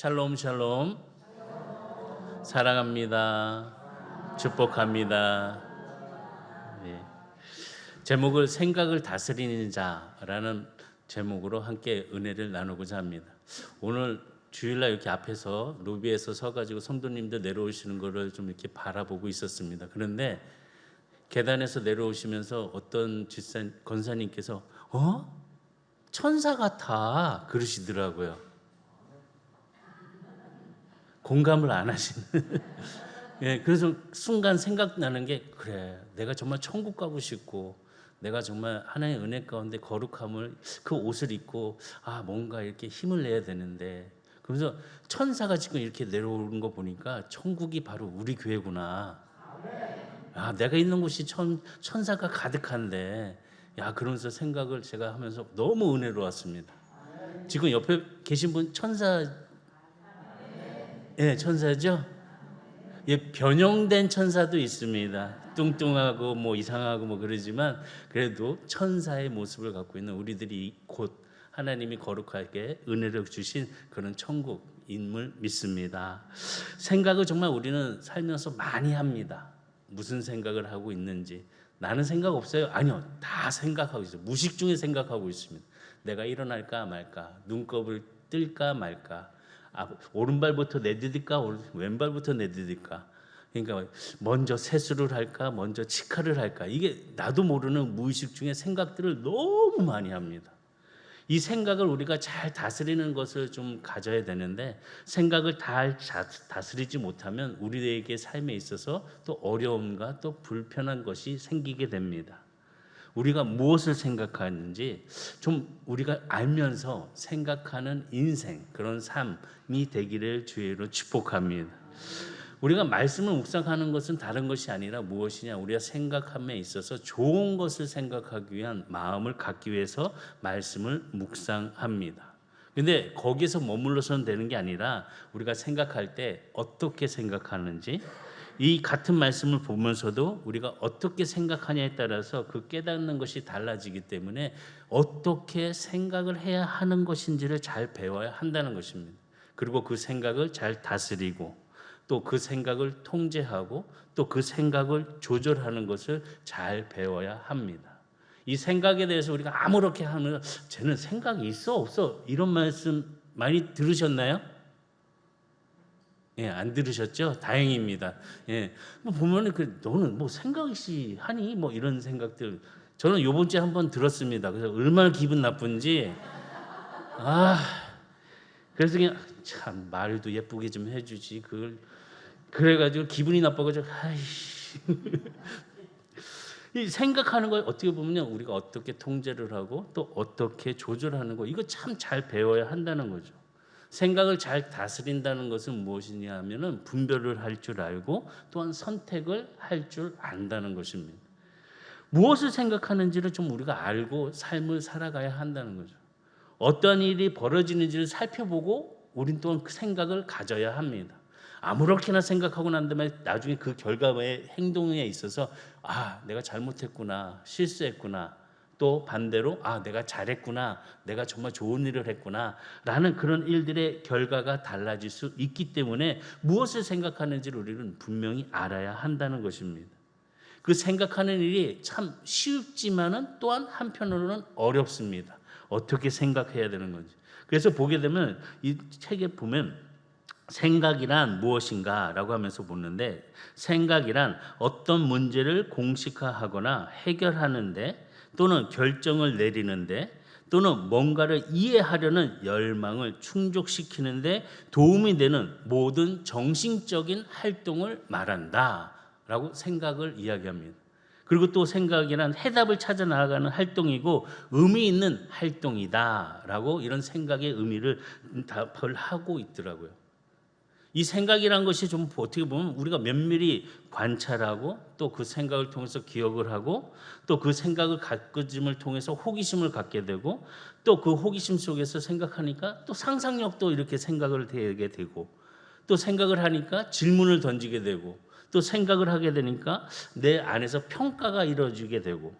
샬롬 샬롬. 사랑합니다. 축복합니다. 네. 제목을 생각을 다스리는 자라는 제목으로 함께 은혜를 나누고자 합니다. 오늘 주일날 이렇게 앞에서 로비에서 서가지고 성도님들 내려오시는 거를 좀 이렇게 바라보고 있었습니다. 그런데 계단에서 내려오시면서 어떤 권사님께서 천사 같아 그러시더라고요. 공감을 안 하시는. 예, 그래서 순간 생각나는 게, 그래, 내가 정말 천국 가고 싶고 내가 정말 하나님의 은혜 가운데 거룩함을, 그 옷을 입고 뭔가 이렇게 힘을 내야 되는데, 그래서 천사가 지금 이렇게 내려오는 거 보니까 천국이 바로 우리 교회구나. 내가 있는 곳이 천사가 가득한데, 그러면서 생각을 제가 하면서 너무 은혜로웠습니다. 지금 옆에 계신 분 천사, 예, 천사죠? 예, 변형된 천사도 있습니다. 뚱뚱하고 뭐 이상하고 뭐 그러지만 그래도 천사의 모습을 갖고 있는 우리들이 곧 하나님이 거룩하게 은혜를 주신 그런 천국임을 믿습니다. 생각을 정말 우리는 살면서 많이 합니다. 무슨 생각을 하고 있는지. 나는 생각 없어요? 아니요, 다 생각하고 있어요. 무식 중에 생각하고 있습니다. 내가 일어날까 말까, 눈곱을 뜰까 말까, 오른발부터 내디딜까, 왼발부터 내디딜까. 그러니까 먼저 세수를 할까, 먼저 치카를 할까. 이게 나도 모르는 무의식 중에 생각들을 너무 많이 합니다. 이 생각을 우리가 잘 다스리는 것을 좀 가져야 되는데, 생각을 잘 다스리지 못하면 우리에게 삶에 있어서 또 어려움과 또 불편한 것이 생기게 됩니다. 우리가 무엇을 생각하는지 좀 우리가 알면서 생각하는 인생, 그런 삶이 되기를 주의로 축복합니다. 우리가 말씀을 묵상하는 것은 다른 것이 아니라 무엇이냐, 우리가 생각함에 있어서 좋은 것을 생각하기 위한 마음을 갖기 위해서 말씀을 묵상합니다. 근데 거기에서 머물러서는 되는 게 아니라 우리가 생각할 때 어떻게 생각하는지, 이 같은 말씀을 보면서도 우리가 어떻게 생각하냐에 따라서 그 깨닫는 것이 달라지기 때문에 어떻게 생각을 해야 하는 것인지를 잘 배워야 한다는 것입니다. 그리고 그 생각을 잘 다스리고 또 그 생각을 통제하고 또 그 생각을 조절하는 것을 잘 배워야 합니다. 이 생각에 대해서 우리가 아무렇게 하면 쟤는 생각이 있어 없어, 이런 말씀 많이 들으셨나요? 예, 안 들으셨죠? 다행입니다. 예, 뭐 보면은 너는 뭐 생각이 하니 뭐 이런 생각들, 저는 요번 주에 한번 들었습니다. 그래서 얼마나 기분 나쁜지. 그래서 그냥 참 말도 예쁘게 좀 해주지, 그걸 그래가지고 기분이 나빠가지고 이 생각하는 걸 어떻게 보면요, 우리가 어떻게 통제를 하고 또 어떻게 조절하는 거, 이거 참 잘 배워야 한다는 거죠. 생각을 잘 다스린다는 것은 무엇이냐 하면은 분별을 할 줄 알고 또한 선택을 할 줄 안다는 것입니다. 무엇을 생각하는지를 좀 우리가 알고 삶을 살아가야 한다는 거죠. 어떤 일이 벌어지는지를 살펴보고 우린 또한 그 생각을 가져야 합니다. 아무렇게나 생각하고 난 다음에 나중에 그 결과의 행동에 있어서 내가 잘못했구나, 실수했구나, 또 반대로 내가 잘했구나, 내가 정말 좋은 일을 했구나 라는 그런 일들의 결과가 달라질 수 있기 때문에 무엇을 생각하는지를 우리는 분명히 알아야 한다는 것입니다. 그 생각하는 일이 참 쉽지만은 또한 한편으로는 어렵습니다. 어떻게 생각해야 되는 건지. 그래서 보게 되면 이 책에 보면 생각이란 무엇인가 라고 하면서 보는데, 생각이란 어떤 문제를 공식화하거나 해결하는데 또는 결정을 내리는데 또는 뭔가를 이해하려는 열망을 충족시키는데 도움이 되는 모든 정신적인 활동을 말한다 라고 생각을 이야기합니다. 그리고 또 생각이란 해답을 찾아 나아가는 활동이고 의미 있는 활동이다 라고 이런 생각의 의미를 답을 하고 있더라고요. 이 생각이란 것이 좀 어떻게 보면 우리가 면밀히 관찰하고 또 그 생각을 통해서 기억을 하고 또 그 생각을 가꾸짐을 통해서 호기심을 갖게 되고 또 그 호기심 속에서 생각하니까 또 상상력도 이렇게 생각을 되게 되고 또 생각을 하니까 질문을 던지게 되고 또 생각을 하게 되니까 내 안에서 평가가 이루어지게 되고,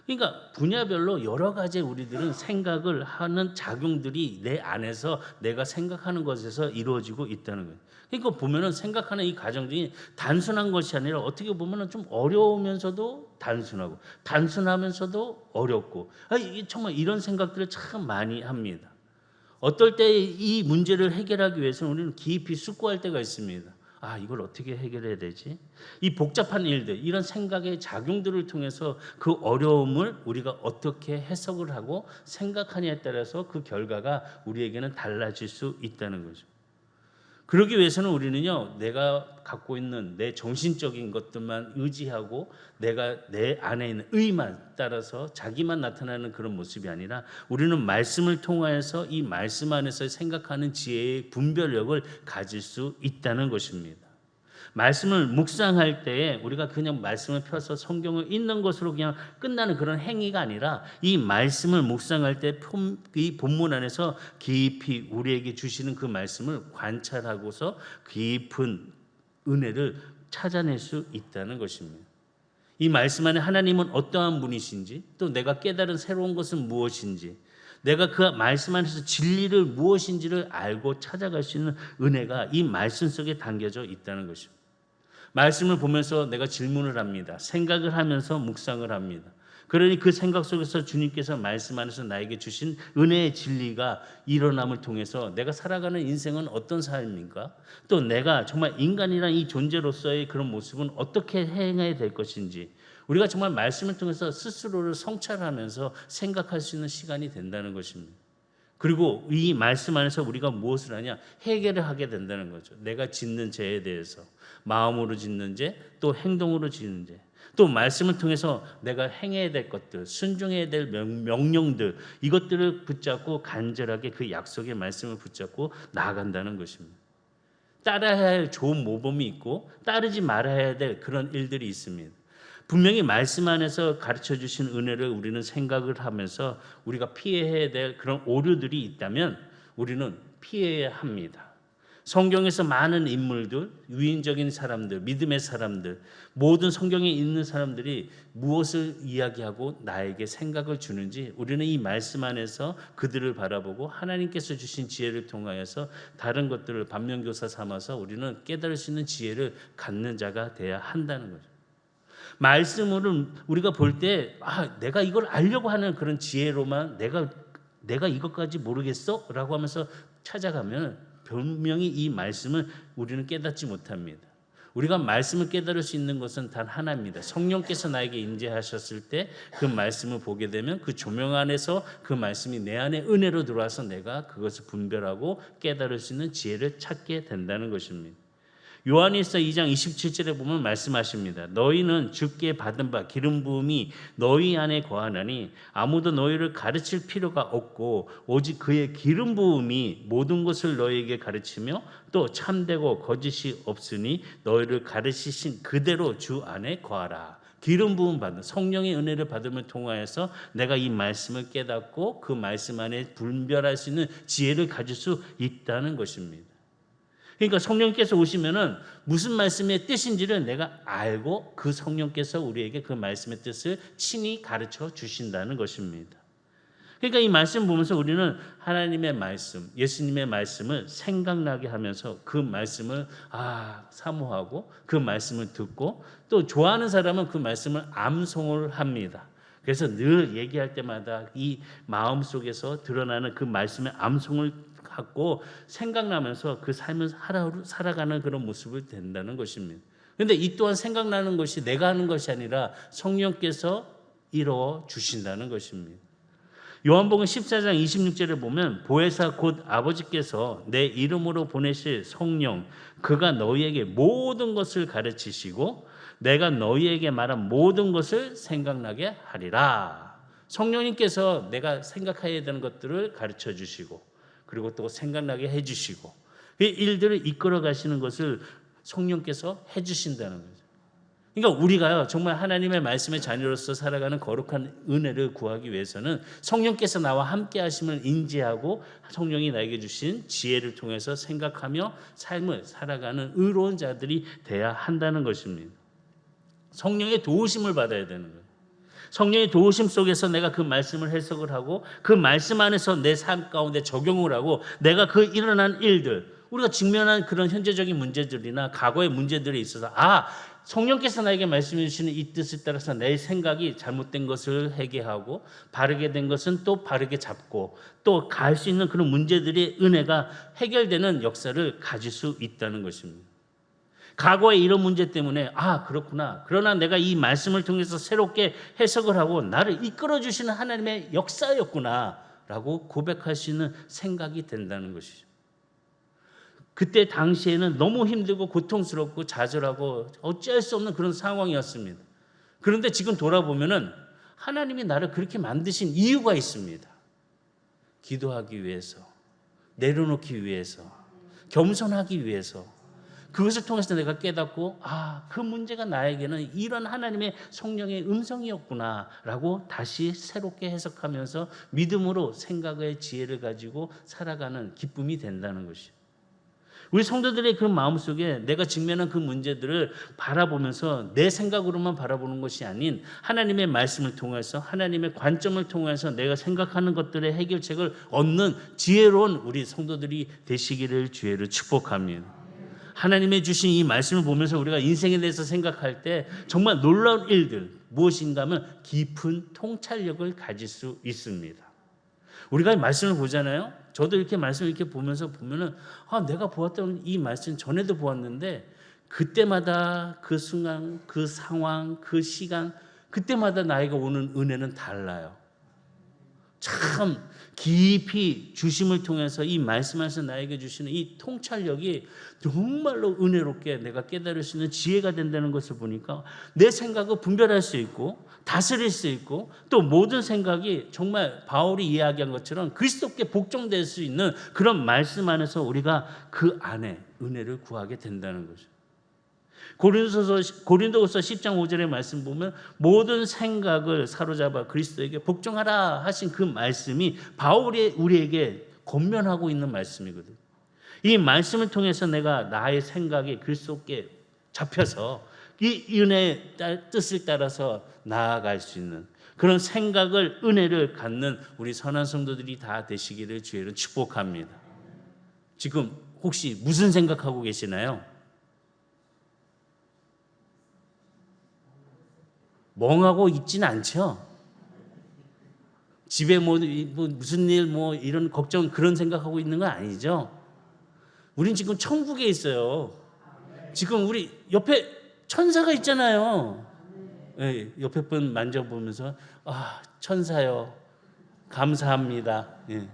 그러니까 분야별로 여러 가지 우리들은 생각을 하는 작용들이 내 안에서 내가 생각하는 것에서 이루어지고 있다는 거예요. 그러니까 보면은 생각하는 이 과정이 단순한 것이 아니라 어떻게 보면은 좀 어려우면서도 단순하고 단순하면서도 어렵고 정말 이런 생각들을 참 많이 합니다. 어떨 때 이 문제를 해결하기 위해서는 우리는 깊이 숙고할 때가 있습니다. 이걸 어떻게 해결해야 되지? 이 복잡한 일들, 이런 생각의 작용들을 통해서 그 어려움을 우리가 어떻게 해석을 하고 생각하냐에 따라서 그 결과가 우리에게는 달라질 수 있다는 거죠. 그러기 위해서는 우리는요, 내가 갖고 있는 내 정신적인 것들만 의지하고 내가 내 안에 있는 의만 따라서 자기만 나타나는 그런 모습이 아니라 우리는 말씀을 통하여서 이 말씀 안에서 생각하는 지혜의 분별력을 가질 수 있다는 것입니다. 말씀을 묵상할 때에 우리가 그냥 말씀을 펴서 성경을 읽는 것으로 그냥 끝나는 그런 행위가 아니라 이 말씀을 묵상할 때 이 본문 안에서 깊이 우리에게 주시는 그 말씀을 관찰하고서 깊은 은혜를 찾아낼 수 있다는 것입니다. 이 말씀 안에 하나님은 어떠한 분이신지, 또 내가 깨달은 새로운 것은 무엇인지, 내가 그 말씀 안에서 진리를 무엇인지를 알고 찾아갈 수 있는 은혜가 이 말씀 속에 담겨져 있다는 것입니다. 말씀을 보면서 내가 질문을 합니다. 생각을 하면서 묵상을 합니다. 그러니 그 생각 속에서 주님께서 말씀 안에서 나에게 주신 은혜의 진리가 일어남을 통해서 내가 살아가는 인생은 어떤 삶인가? 또 내가 정말 인간이란 이 존재로서의 그런 모습은 어떻게 행해야 될 것인지 우리가 정말 말씀을 통해서 스스로를 성찰하면서 생각할 수 있는 시간이 된다는 것입니다. 그리고 이 말씀 안에서 우리가 무엇을 하냐? 해결을 하게 된다는 거죠. 내가 짓는 죄에 대해서 마음으로 짓는 죄, 또 행동으로 짓는 죄, 또 말씀을 통해서 내가 행해야 될 것들, 순종해야 될 명령들, 이것들을 붙잡고 간절하게 그 약속의 말씀을 붙잡고 나아간다는 것입니다. 따라야 할 좋은 모범이 있고 따르지 말아야 될 그런 일들이 있습니다. 분명히 말씀 안에서 가르쳐 주신 은혜를 우리는 생각을 하면서 우리가 피해야 될 그런 오류들이 있다면 우리는 피해야 합니다. 성경에서 많은 인물들, 위인적인 사람들, 믿음의 사람들, 모든 성경에 있는 사람들이 무엇을 이야기하고 나에게 생각을 주는지 우리는 이 말씀 안에서 그들을 바라보고 하나님께서 주신 지혜를 통하여서 다른 것들을 반면교사 삼아서 우리는 깨달을 수 있는 지혜를 갖는 자가 되어야 한다는 거죠. 말씀을 우리가 볼 때 내가 이걸 알려고 하는 그런 지혜로만 내가 이것까지 모르겠어? 라고 하면서 찾아가면 분명히 이 말씀을 우리는 깨닫지 못합니다. 우리가 말씀을 깨달을 수 있는 것은 단 하나입니다. 성령께서 나에게 임재하셨을 때 그 말씀을 보게 되면 그 조명 안에서 그 말씀이 내 안에 은혜로 들어와서 내가 그것을 분별하고 깨달을 수 있는 지혜를 찾게 된다는 것입니다. 요한일서 2장 27절에 보면 말씀하십니다. 너희는 주께 받은 바 기름 부음이 너희 안에 거하나니 아무도 너희를 가르칠 필요가 없고 오직 그의 기름 부음이 모든 것을 너희에게 가르치며 또 참되고 거짓이 없으니 너희를 가르치신 그대로 주 안에 거하라. 기름 부음 받는 성령의 은혜를 받음을 통하여서 내가 이 말씀을 깨닫고 그 말씀 안에 분별할 수 있는 지혜를 가질 수 있다는 것입니다. 그러니까 성령께서 오시면은 무슨 말씀의 뜻인지를 내가 알고 그 성령께서 우리에게 그 말씀의 뜻을 친히 가르쳐 주신다는 것입니다. 그러니까 이 말씀 보면서 우리는 하나님의 말씀, 예수님의 말씀을 생각나게 하면서 그 말씀을 사모하고 그 말씀을 듣고 또 좋아하는 사람은 그 말씀을 암송을 합니다. 그래서 늘 얘기할 때마다 이 마음 속에서 드러나는 그 말씀의 암송을 갖고 생각나면서 그 삶을 살아가는 그런 모습을 된다는 것입니다. 그런데 이 또한 생각나는 것이 내가 하는 것이 아니라 성령께서 이루어 주신다는 것입니다. 요한복음 14장 26절에 보면 보혜사 곧 아버지께서 내 이름으로 보내실 성령 그가 너희에게 모든 것을 가르치시고 내가 너희에게 말한 모든 것을 생각나게 하리라. 성령님께서 내가 생각해야 되는 것들을 가르쳐 주시고 그리고 또 생각나게 해주시고 이 일들을 이끌어 가시는 것을 성령께서 해주신다는 거죠. 그러니까 우리가요 정말 하나님의 말씀의 자녀로서 살아가는 거룩한 은혜를 구하기 위해서는 성령께서 나와 함께 하심을 인지하고 성령이 나에게 주신 지혜를 통해서 생각하며 삶을 살아가는 의로운 자들이 돼야 한다는 것입니다. 성령의 도우심을 받아야 되는 거예요. 성령의 도우심 속에서 내가 그 말씀을 해석을 하고 그 말씀 안에서 내 삶 가운데 적용을 하고 내가 그 일어난 일들, 우리가 직면한 그런 현재적인 문제들이나 과거의 문제들에 있어서 성령께서 나에게 말씀해 주시는 이 뜻에 따라서 내 생각이 잘못된 것을 회개하고 바르게 된 것은 또 바르게 잡고 또 갈 수 있는 그런 문제들의 은혜가 해결되는 역사를 가질 수 있다는 것입니다. 과거의 이런 문제 때문에 그렇구나. 그러나 내가 이 말씀을 통해서 새롭게 해석을 하고 나를 이끌어 주시는 하나님의 역사였구나 라고 고백할 수 있는 생각이 된다는 것이죠. 그때 당시에는 너무 힘들고 고통스럽고 좌절하고 어찌할 수 없는 그런 상황이었습니다. 그런데 지금 돌아보면은 하나님이 나를 그렇게 만드신 이유가 있습니다. 기도하기 위해서, 내려놓기 위해서, 겸손하기 위해서, 그것을 통해서 내가 깨닫고 그 문제가 나에게는 이런 하나님의 성령의 음성이었구나라고 다시 새롭게 해석하면서 믿음으로 생각의 지혜를 가지고 살아가는 기쁨이 된다는 것이죠. 우리 성도들의 그 마음속에 내가 직면한 그 문제들을 바라보면서 내 생각으로만 바라보는 것이 아닌 하나님의 말씀을 통해서 하나님의 관점을 통해서 내가 생각하는 것들의 해결책을 얻는 지혜로운 우리 성도들이 되시기를 주의를 축복합니다. 하나님의 주신 이 말씀을 보면서 우리가 인생에 대해서 생각할 때 정말 놀라운 일들 무엇인가 하면 깊은 통찰력을 가질 수 있습니다. 우리가 말씀을 보잖아요. 저도 이렇게 말씀을 이렇게 보면서 보면은 내가 보았던 이 말씀 전에도 보았는데 그때마다 그 순간, 그 상황, 그 시간 그때마다 나에게 오는 은혜는 달라요. 참 깊이 주심을 통해서 이 말씀에서 나에게 주시는 이 통찰력이 정말로 은혜롭게 내가 깨달을 수 있는 지혜가 된다는 것을 보니까 내 생각을 분별할 수 있고 다스릴 수 있고 또 모든 생각이 정말 바울이 이야기한 것처럼 그리스도께 복종될 수 있는 그런 말씀 안에서 우리가 그 안에 은혜를 구하게 된다는 거죠. 고린도후서 10장 5절의 말씀 보면 모든 생각을 사로잡아 그리스도에게 복종하라 하신 그 말씀이 바울이 우리에게 권면하고 있는 말씀이거든요. 이 말씀을 통해서 내가 나의 생각이 그리스도께 잡혀서 이 은혜의 뜻을 따라서 나아갈 수 있는 그런 생각을 은혜를 갖는 우리 선한 성도들이 다 되시기를 주의를 축복합니다. 지금 혹시 무슨 생각하고 계시나요? 멍하고 있지는 않죠. 집에 무슨 일 이런 걱정 그런 생각하고 있는 건 아니죠. 우린 지금 천국에 있어요. 지금 우리 옆에 천사가 있잖아요. 네, 옆에 분 만져보면서 천사요 감사합니다. 네.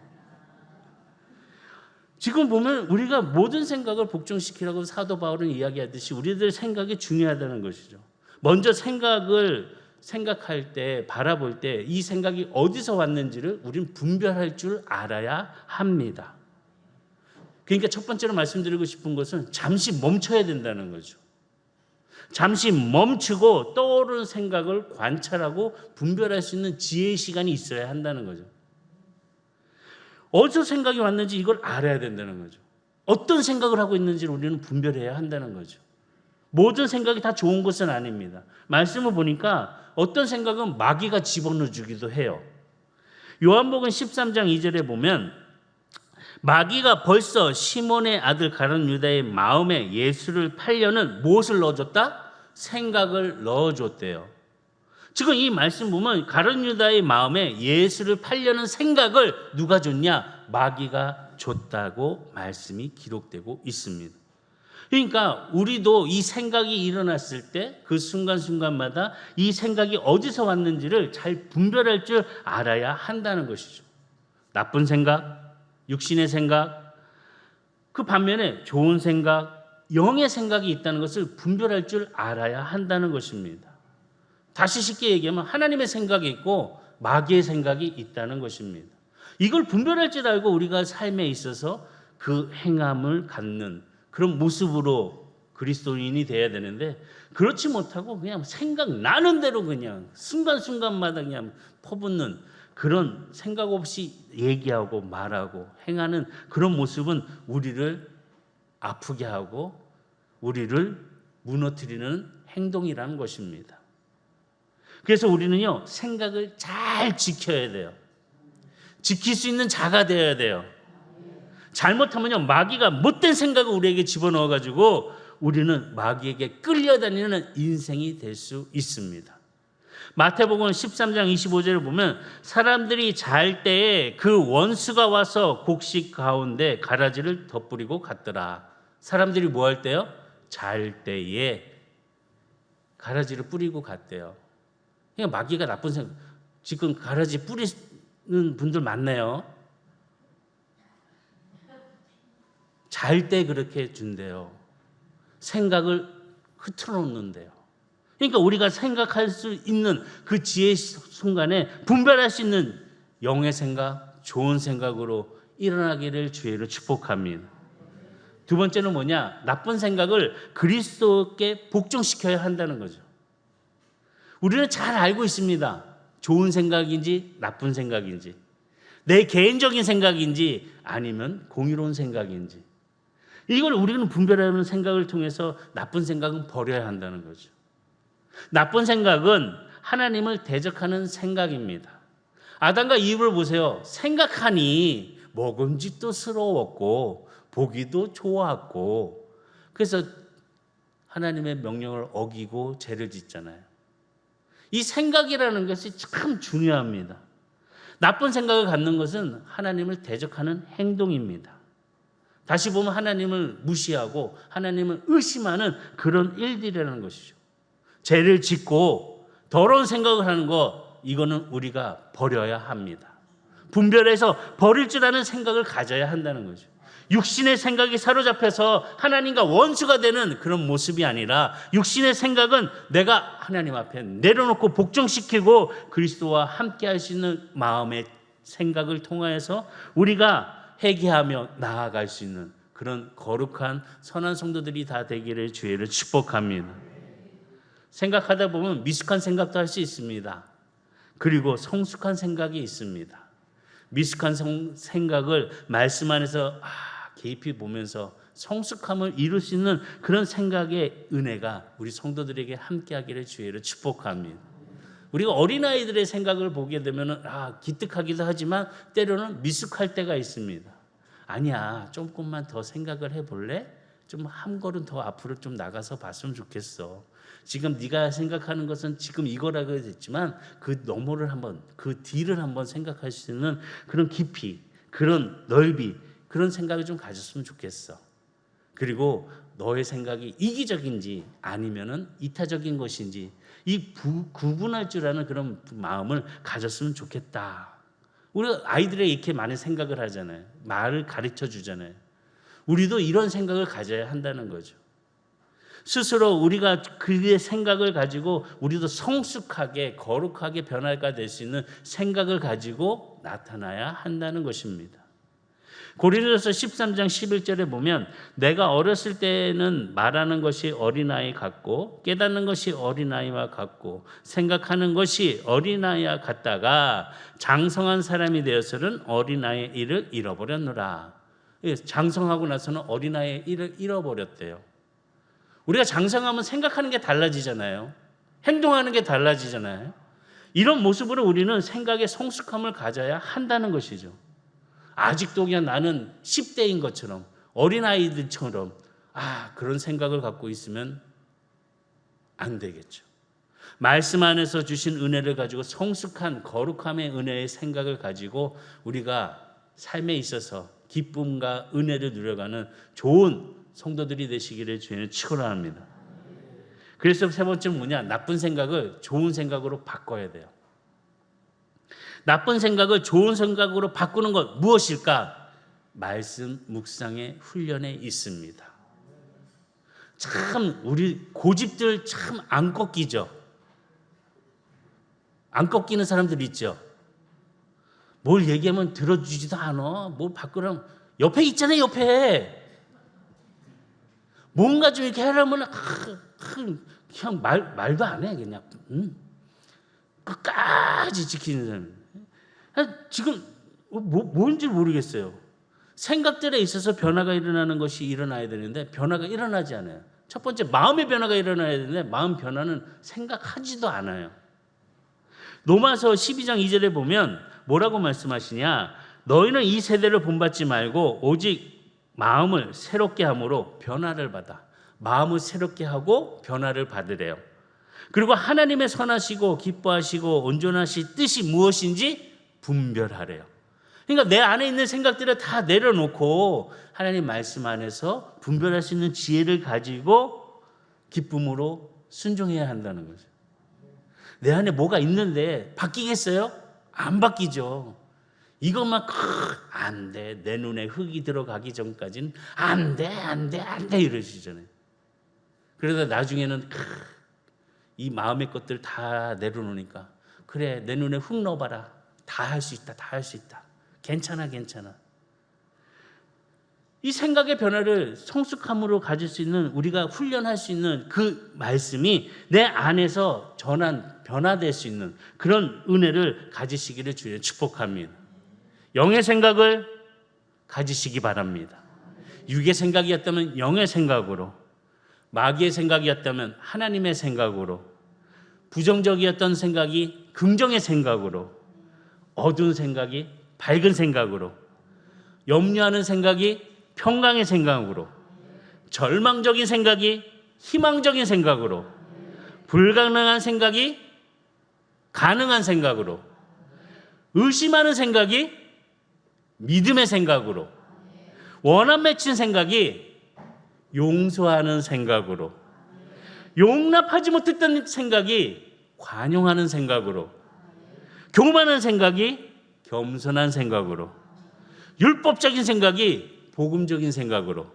지금 보면 우리가 모든 생각을 복종시키라고 사도 바울은 이야기하듯이 우리들 생각이 중요하다는 것이죠. 먼저 생각할 때 바라볼 때 이 생각이 어디서 왔는지를 우리는 분별할 줄 알아야 합니다. 그러니까 첫 번째로 말씀드리고 싶은 것은 잠시 멈춰야 된다는 거죠. 잠시 멈추고 떠오르는 생각을 관찰하고 분별할 수 있는 지혜의 시간이 있어야 한다는 거죠. 어디서 생각이 왔는지 이걸 알아야 된다는 거죠. 어떤 생각을 하고 있는지를 우리는 분별해야 한다는 거죠. 모든 생각이 다 좋은 것은 아닙니다. 말씀을 보니까 어떤 생각은 마귀가 집어넣어주기도 해요. 요한복음 13장 2절에 보면 마귀가 벌써 시몬의 아들 가룟 유다의 마음에 예수를 팔려는 무엇을 넣어줬다? 생각을 넣어줬대요. 지금 이 말씀 보면 가룟 유다의 마음에 예수를 팔려는 생각을 누가 줬냐? 마귀가 줬다고 말씀이 기록되고 있습니다. 그러니까 우리도 이 생각이 일어났을 때 그 순간순간마다 이 생각이 어디서 왔는지를 잘 분별할 줄 알아야 한다는 것이죠. 나쁜 생각, 육신의 생각, 그 반면에 좋은 생각, 영의 생각이 있다는 것을 분별할 줄 알아야 한다는 것입니다. 다시 쉽게 얘기하면 하나님의 생각이 있고 마귀의 생각이 있다는 것입니다. 이걸 분별할 줄 알고 우리가 삶에 있어서 그 행함을 갖는 그런 모습으로 그리스도인이 돼야 되는데 그렇지 못하고 그냥 생각나는 대로 그냥 순간순간마다 그냥 퍼붓는 그런 생각 없이 얘기하고 말하고 행하는 그런 모습은 우리를 아프게 하고 우리를 무너뜨리는 행동이라는 것입니다. 그래서 우리는요, 생각을 잘 지켜야 돼요. 지킬 수 있는 자가 되어야 돼요. 잘못하면요, 마귀가 못된 생각을 우리에게 집어넣어가지고 우리는 마귀에게 끌려다니는 인생이 될 수 있습니다. 마태복음 13장 25절을 보면 사람들이 잘 때에 그 원수가 와서 곡식 가운데 가라지를 덧뿌리고 갔더라. 사람들이 뭐 할 때요? 잘 때에 가라지를 뿌리고 갔대요. 그러니까 마귀가 나쁜 생각, 지금 가라지 뿌리는 분들 많네요. 잘 때 그렇게 준대요. 생각을 흐트러 놓는데요. 그러니까 우리가 생각할 수 있는 그 지혜 순간에 분별할 수 있는 영의 생각, 좋은 생각으로 일어나기를 주의로 축복합니다. 두 번째는 뭐냐? 나쁜 생각을 그리스도께 복종시켜야 한다는 거죠. 우리는 잘 알고 있습니다. 좋은 생각인지 나쁜 생각인지, 내 개인적인 생각인지 아니면 공의로운 생각인지, 이걸 우리는 분별하는 생각을 통해서 나쁜 생각은 버려야 한다는 거죠. 나쁜 생각은 하나님을 대적하는 생각입니다. 아담과 이브를 보세요. 생각하니 먹음직도스러웠고 보기도 좋았고, 그래서 하나님의 명령을 어기고 죄를 짓잖아요. 이 생각이라는 것이 참 중요합니다. 나쁜 생각을 갖는 것은 하나님을 대적하는 행동입니다. 다시 보면 하나님을 무시하고 하나님을 의심하는 그런 일들이라는 것이죠. 죄를 짓고 더러운 생각을 하는 것, 이거는 우리가 버려야 합니다. 분별해서 버릴 줄 아는 생각을 가져야 한다는 거죠. 육신의 생각이 사로잡혀서 하나님과 원수가 되는 그런 모습이 아니라, 육신의 생각은 내가 하나님 앞에 내려놓고 복종시키고 그리스도와 함께 할 수 있는 마음의 생각을 통하여서 우리가 회개하며 나아갈 수 있는 그런 거룩한 선한 성도들이 다 되기를 주의를 축복합니다. 생각하다 보면 미숙한 생각도 할 수 있습니다. 그리고 성숙한 생각이 있습니다. 미숙한 생각을 말씀 안에서 깊이 보면서 성숙함을 이룰 수 있는 그런 생각의 은혜가 우리 성도들에게 함께하기를 주의를 축복합니다. 우리가 어린아이들의 생각을 보게 되면 기특하기도 하지만 때로는 미숙할 때가 있습니다. 아니야, 조금만 더 생각을 해볼래? 좀 한 걸음 더 앞으로 좀 나가서 봤으면 좋겠어. 지금 네가 생각하는 것은 지금 이거라고 했지만 그 너머를 한번, 그 뒤를 한번 생각할 수 있는 그런 깊이, 그런 넓이, 그런 생각을 좀 가졌으면 좋겠어. 그리고 너의 생각이 이기적인지 아니면은 이타적인 것인지 이 구분할 줄 아는 그런 마음을 가졌으면 좋겠다. 우리 아이들에게 이렇게 많은 생각을 하잖아요. 말을 가르쳐 주잖아요. 우리도 이런 생각을 가져야 한다는 거죠. 스스로 우리가 그의 생각을 가지고 우리도 성숙하게 거룩하게 변화가 될 수 있는 생각을 가지고 나타나야 한다는 것입니다. 고린도서 13장 11절에 보면 내가 어렸을 때는 말하는 것이 어린아이 같고 깨닫는 것이 어린아이와 같고 생각하는 것이 어린아이와 같다가 장성한 사람이 되어서는 어린아이의 일을 잃어버렸노라. 장성하고 나서는 어린아이의 일을 잃어버렸대요. 우리가 장성하면 생각하는 게 달라지잖아요. 행동하는 게 달라지잖아요. 이런 모습으로 우리는 생각의 성숙함을 가져야 한다는 것이죠. 아직도 그냥 나는 10대인 것처럼 어린아이들처럼 그런 생각을 갖고 있으면 안 되겠죠. 말씀 안에서 주신 은혜를 가지고 성숙한 거룩함의 은혜의 생각을 가지고 우리가 삶에 있어서 기쁨과 은혜를 누려가는 좋은 성도들이 되시기를 주님은 축원합니다. 그래서 세 번째는 뭐냐? 나쁜 생각을 좋은 생각으로 바꿔야 돼요. 나쁜 생각을 좋은 생각으로 바꾸는 것 무엇일까? 말씀 묵상의 훈련에 있습니다. 참 우리 고집들 참 안 꺾이죠. 안 꺾이는 사람들 있죠. 뭘 얘기하면 들어주지도 않아. 뭘 바꾸라면 옆에 있잖아요. 옆에 뭔가 좀 이렇게 하려면 그냥 말도 안 해. 그냥 끝까지 지키는 사람. 지금 뭔지 모르겠어요. 생각들에 있어서 변화가 일어나는 것이 일어나야 되는데 변화가 일어나지 않아요. 첫 번째 마음의 변화가 일어나야 되는데 마음 변화는 생각하지도 않아요. 로마서 12장 2절에 보면 뭐라고 말씀하시냐? 너희는 이 세대를 본받지 말고 오직 마음을 새롭게 함으로 변화를 받아. 마음을 새롭게 하고 변화를 받으래요. 그리고 하나님의 선하시고 기뻐하시고 온전하신 뜻이 무엇인지 분별하래요. 그러니까 내 안에 있는 생각들을 다 내려놓고 하나님 말씀 안에서 분별할 수 있는 지혜를 가지고 기쁨으로 순종해야 한다는 거죠. 내 안에 뭐가 있는데 바뀌겠어요? 안 바뀌죠. 이것만 안 돼. 내 눈에 흙이 들어가기 전까지는 안 돼 이러시잖아요. 그러다 나중에는 이 마음의 것들 다 내려놓으니까 그래, 내 눈에 흙 넣어봐라. 다 할 수 있다. 괜찮아. 이 생각의 변화를 성숙함으로 가질 수 있는, 우리가 훈련할 수 있는 그 말씀이 내 안에서 변화될 수 있는 그런 은혜를 가지시기를 주의 축복합니다. 영의 생각을 가지시기 바랍니다. 육의 생각이었다면 영의 생각으로, 마귀의 생각이었다면 하나님의 생각으로, 부정적이었던 생각이 긍정의 생각으로, 어두운 생각이 밝은 생각으로, 염려하는 생각이 평강의 생각으로, 절망적인 생각이 희망적인 생각으로, 불가능한 생각이 가능한 생각으로, 의심하는 생각이 믿음의 생각으로, 원한 맺힌 생각이 용서하는 생각으로, 용납하지 못했던 생각이 관용하는 생각으로, 교만한 생각이 겸손한 생각으로, 율법적인 생각이 복음적인 생각으로.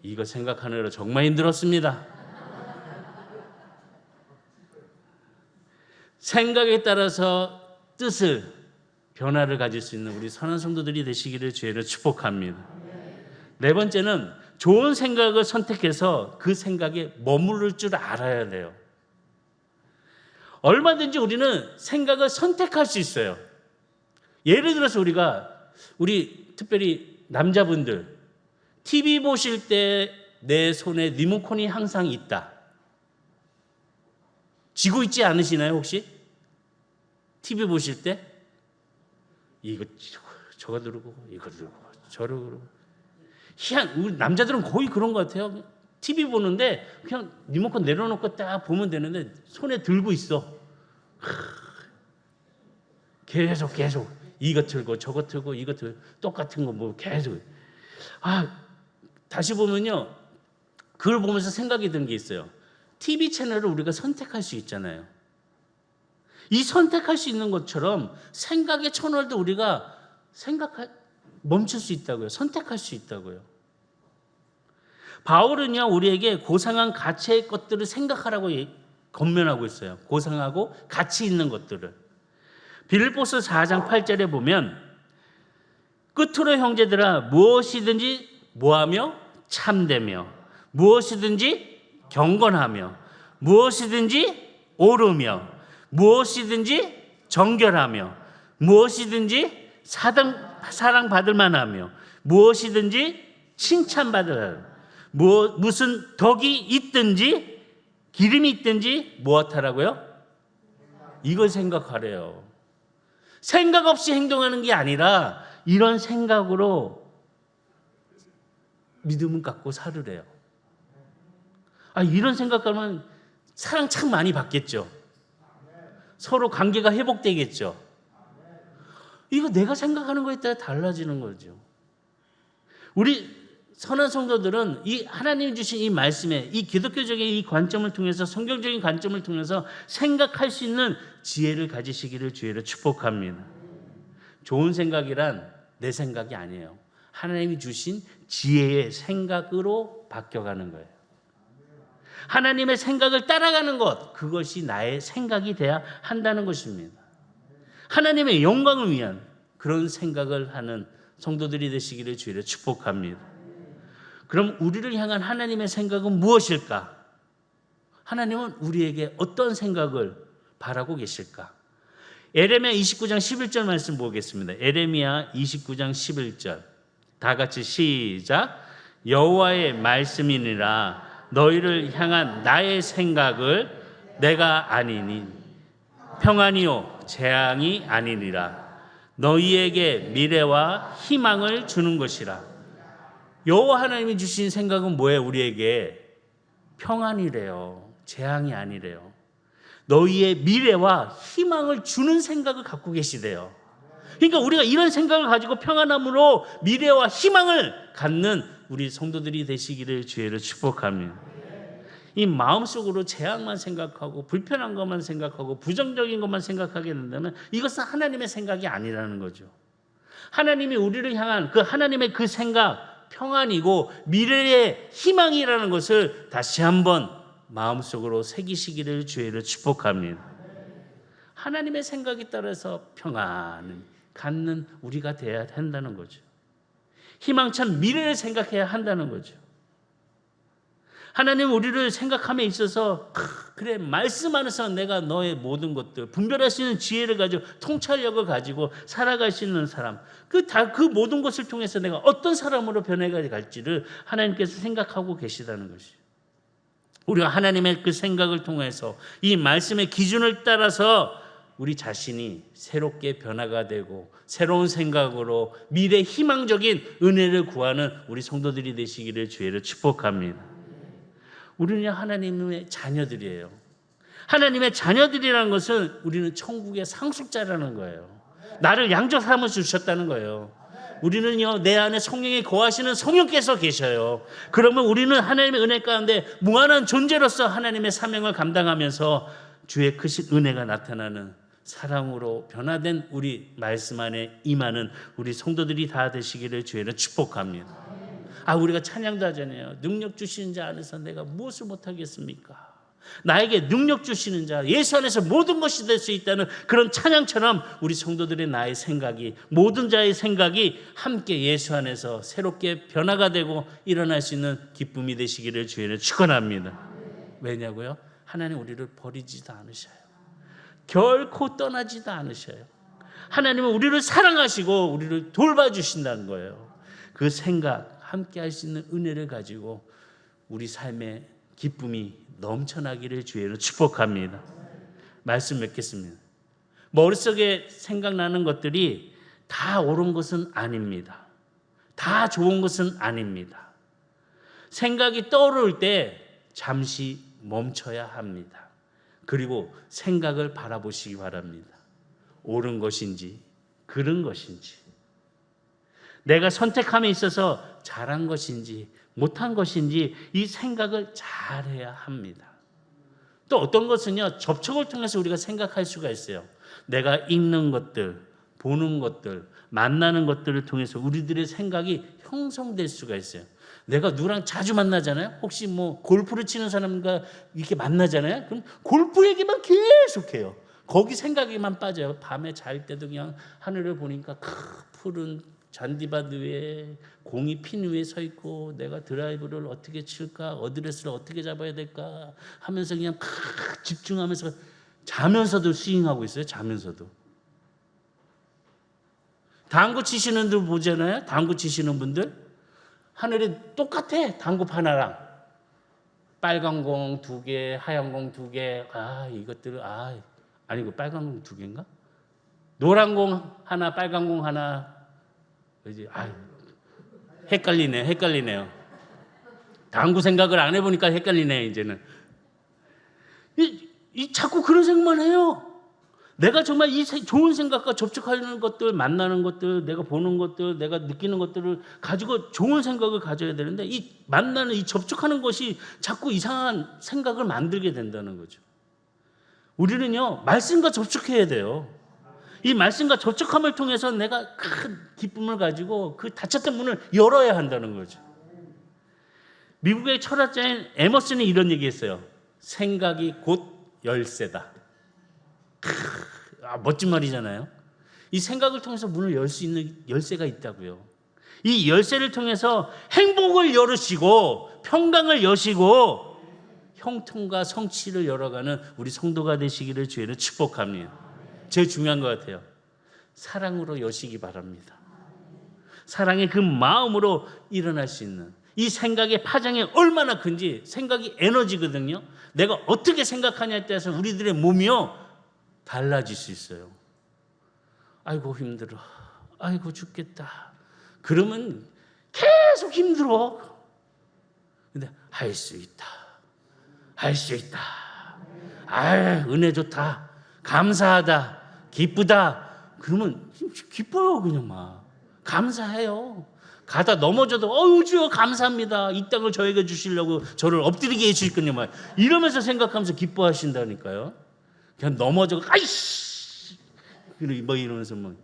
이거 생각하느라 정말 힘들었습니다. 생각에 따라서 뜻을, 변화를 가질 수 있는 우리 선한 성도들이 되시기를 주의로 축복합니다. 네 번째는 좋은 생각을 선택해서 그 생각에 머무를 줄 알아야 돼요. 얼마든지 우리는 생각을 선택할 수 있어요. 예를 들어서 우리 특별히 남자분들, TV 보실 때 내 손에 리모컨이 항상 있다. 쥐고 있지 않으시나요, 혹시? TV 보실 때 이거 저거 누르고 이거 누르고 저거 누르고. 우리 남자들은 거의 그런 것 같아요. TV 보는데 그냥 리모컨 내려놓고 딱 보면 되는데 손에 들고 있어. 계속 이거 틀고 저거 틀고 이거 틀고 똑같은 거 뭐 계속. 다시 보면요, 그걸 보면서 생각이 든 게 있어요. TV 채널을 우리가 선택할 수 있잖아요. 이 선택할 수 있는 것처럼 생각의 채널도 우리가 멈출 수 있다고요. 선택할 수 있다고요. 바울은요, 우리에게 고상한 가치의 것들을 생각하라고 권면하고 있어요. 고상하고 가치 있는 것들을. 빌립보서 4장 8절에 보면 끝으로 형제들아 무엇이든지 뭐하며 참되며 무엇이든지 경건하며 무엇이든지 옳으며 무엇이든지 정결하며 무엇이든지 사랑받을 만하며 무엇이든지 칭찬받을 무슨 덕이 있든지 기름이 있든지 무엇하라고요? 이걸 생각하래요. 생각 없이 행동하는 게 아니라 이런 생각으로 믿음을 갖고 살으래요. 이런 생각하면 사랑 참 많이 받겠죠. 서로 관계가 회복되겠죠. 이거 내가 생각하는 거에 따라 달라지는 거죠. 우리 선한 성도들은 이 하나님 주신 이 말씀에, 이 기독교적인 이 관점을 통해서, 성경적인 관점을 통해서 생각할 수 있는 지혜를 가지시기를 주의로 축복합니다. 좋은 생각이란 내 생각이 아니에요. 하나님이 주신 지혜의 생각으로 바뀌어가는 거예요. 하나님의 생각을 따라가는 것, 그것이 나의 생각이 돼야 한다는 것입니다. 하나님의 영광을 위한 그런 생각을 하는 성도들이 되시기를 주의로 축복합니다. 그럼 우리를 향한 하나님의 생각은 무엇일까? 하나님은 우리에게 어떤 생각을 바라고 계실까? 에레미야 29장 11절 말씀 보겠습니다. 에레미야 29장 11절. 다 같이 시작. 여호와의 말씀이니라 너희를 향한 나의 생각을 내가 아니니 평안이요 재앙이 아니니라. 너희에게 미래와 희망을 주는 것이라. 여호와 하나님이 주신 생각은 뭐예요? 우리에게 평안이래요. 재앙이 아니래요. 너희의 미래와 희망을 주는 생각을 갖고 계시대요. 그러니까 우리가 이런 생각을 가지고 평안함으로 미래와 희망을 갖는 우리 성도들이 되시기를 주의로 축복합니다. 이 마음속으로 재앙만 생각하고 불편한 것만 생각하고 부정적인 것만 생각하게 된다면 이것은 하나님의 생각이 아니라는 거죠. 하나님이 우리를 향한 그 하나님의 그 생각, 평안이고 미래의 희망이라는 것을 다시 한번 마음속으로 새기시기를 주의로 축복합니다. 하나님의 생각에 따라서 평안을 갖는 우리가 되어야 한다는 거죠. 희망찬 미래를 생각해야 한다는 거죠. 하나님 우리를 생각함에 있어서 그래 말씀 안에서 내가 너의 모든 것들 분별할 수 있는 지혜를 가지고 통찰력을 가지고 살아갈 수 있는 사람 그 모든 것을 통해서 내가 어떤 사람으로 변해가 갈지를 하나님께서 생각하고 계시다는 것이에요. 우리가 하나님의 그 생각을 통해서 이 말씀의 기준을 따라서 우리 자신이 새롭게 변화가 되고 새로운 생각으로 미래 희망적인 은혜를 구하는 우리 성도들이 되시기를 주의로 축복합니다. 우리는 하나님의 자녀들이에요. 하나님의 자녀들이라는 것은 우리는 천국의 상속자라는 거예요. 나를 양적 삼아 주셨다는 거예요. 우리는요 내 안에 성령이 거하시는 성령께서 계셔요. 그러면 우리는 하나님의 은혜 가운데 무한한 존재로서 하나님의 사명을 감당하면서 주의 크신 은혜가 나타나는 사랑으로 변화된 우리 말씀 안에 임하는 우리 성도들이 다 되시기를 주의로 축복합니다. 우리가 찬양도 하잖아요. 능력 주시는 자 안에서 내가 무엇을 못하겠습니까? 나에게 능력 주시는 자 예수 안에서 모든 것이 될 수 있다는 그런 찬양처럼 우리 성도들의 나의 생각이 모든 자의 생각이 함께 예수 안에서 새롭게 변화가 되고 일어날 수 있는 기쁨이 되시기를 주의로 축원합니다. 왜냐고요? 하나님 우리를 버리지도 않으셔요. 결코 떠나지도 않으셔요. 하나님은 우리를 사랑하시고 우리를 돌봐주신다는 거예요. 그 생각 함께 할 수 있는 은혜를 가지고 우리 삶의 기쁨이 넘쳐나기를 주의로 축복합니다. 말씀 맺겠습니다. 머릿속에 생각나는 것들이 다 옳은 것은 아닙니다. 다 좋은 것은 아닙니다. 생각이 떠오를 때 잠시 멈춰야 합니다. 그리고 생각을 바라보시기 바랍니다. 옳은 것인지 그른 것인지 내가 선택함에 있어서 잘한 것인지 못한 것인지 이 생각을 잘해야 합니다. 또 어떤 것은요 접촉을 통해서 우리가 생각할 수가 있어요. 내가 읽는 것들, 보는 것들, 만나는 것들을 통해서 우리들의 생각이 형성될 수가 있어요. 내가 누구랑 자주 만나잖아요. 혹시 뭐 골프를 치는 사람과 이렇게 만나잖아요. 그럼 골프 얘기만 계속해요. 거기 생각에만 빠져요. 밤에 잘 때도 그냥 하늘을 보니까 푸른 잔디밭 위에 공이 핀 위에 서 있고 내가 드라이브를 어떻게 칠까 어드레스를 어떻게 잡아야 될까 하면서 그냥 집중하면서 자면서도 스윙하고 있어요. 자면서도. 당구 치시는 분들 보잖아요. 당구 치시는 분들 하늘이 똑같아. 당구 하나랑 빨간 공 2개 하얀 공 2개 이것들을 아니고 빨간 공 2개인가? 노란 공 하나 빨간 공 하나 헷갈리네요. 당구 생각을 안 해보니까 헷갈리네 이제는. 자꾸 그런 생각만 해요. 내가 정말 이 좋은 생각과 접촉하는 것들, 만나는 것들, 내가 보는 것들, 내가 느끼는 것들을 가지고 좋은 생각을 가져야 되는데 이 만나는 이 접촉하는 것이 자꾸 이상한 생각을 만들게 된다는 거죠. 우리는요 말씀과 접촉해야 돼요. 이 말씀과 접촉함을 통해서 내가 큰 기쁨을 가지고 그 닫혔던 문을 열어야 한다는 거죠. 미국의 철학자인 에머슨이 이런 얘기했어요. 생각이 곧 열쇠다. 멋진 말이잖아요. 이 생각을 통해서 문을 열 수 있는 열쇠가 있다고요. 이 열쇠를 통해서 행복을 열으시고 평강을 여시고 형통과 성취를 열어가는 우리 성도가 되시기를 주의로 축복합니다. 제일 중요한 것 같아요. 사랑으로 여시기 바랍니다. 사랑의 그 마음으로 일어날 수 있는 이 생각의 파장이 얼마나 큰지 생각이 에너지거든요. 내가 어떻게 생각하냐에 따라서 우리들의 몸이요 달라질 수 있어요. 아이고 힘들어. 아이고 죽겠다. 그러면 계속 힘들어. 근데 할 수 있다. 할 수 있다. 은혜 좋다. 감사하다. 기쁘다. 그러면 기뻐요. 그냥 막 감사해요. 가다 넘어져도 주여 감사합니다. 이 땅을 저에게 주시려고 저를 엎드리게 해주실 거냐 막 이러면서 생각하면서 기뻐하신다니까요. 그냥 넘어져 아이씨 뭐 이러면서 뭐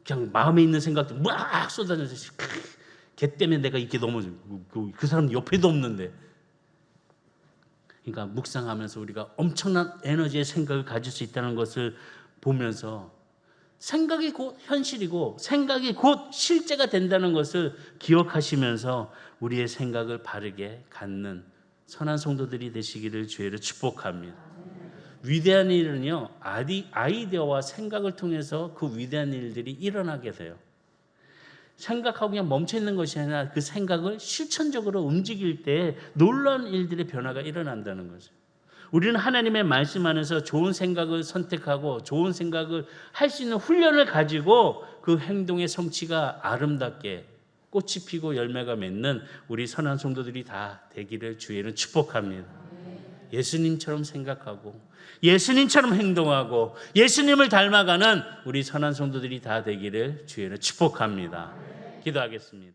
그냥 마음에 있는 생각도 막 쏟아져서 걔 때문에 내가 이렇게 넘어져. 그 사람 옆에도 없는데. 그러니까 묵상하면서 우리가 엄청난 에너지의 생각을 가질 수 있다는 것을 보면서 생각이 곧 현실이고 생각이 곧 실제가 된다는 것을 기억하시면서 우리의 생각을 바르게 갖는 선한 성도들이 되시기를 주의로 축복합니다. 위대한 일은요, 아이디어와 생각을 통해서 그 위대한 일들이 일어나게 돼요. 생각하고 그냥 멈춰 있는 것이 아니라 그 생각을 실천적으로 움직일 때 놀라운 일들의 변화가 일어난다는 거죠. 우리는 하나님의 말씀 안에서 좋은 생각을 선택하고 좋은 생각을 할 수 있는 훈련을 가지고 그 행동의 성취가 아름답게 꽃이 피고 열매가 맺는 우리 선한 성도들이 다 되기를 주의는 축복합니다. 예수님처럼 생각하고 예수님처럼 행동하고 예수님을 닮아가는 우리 선한 성도들이 다 되기를 주의는 축복합니다. 기도하겠습니다.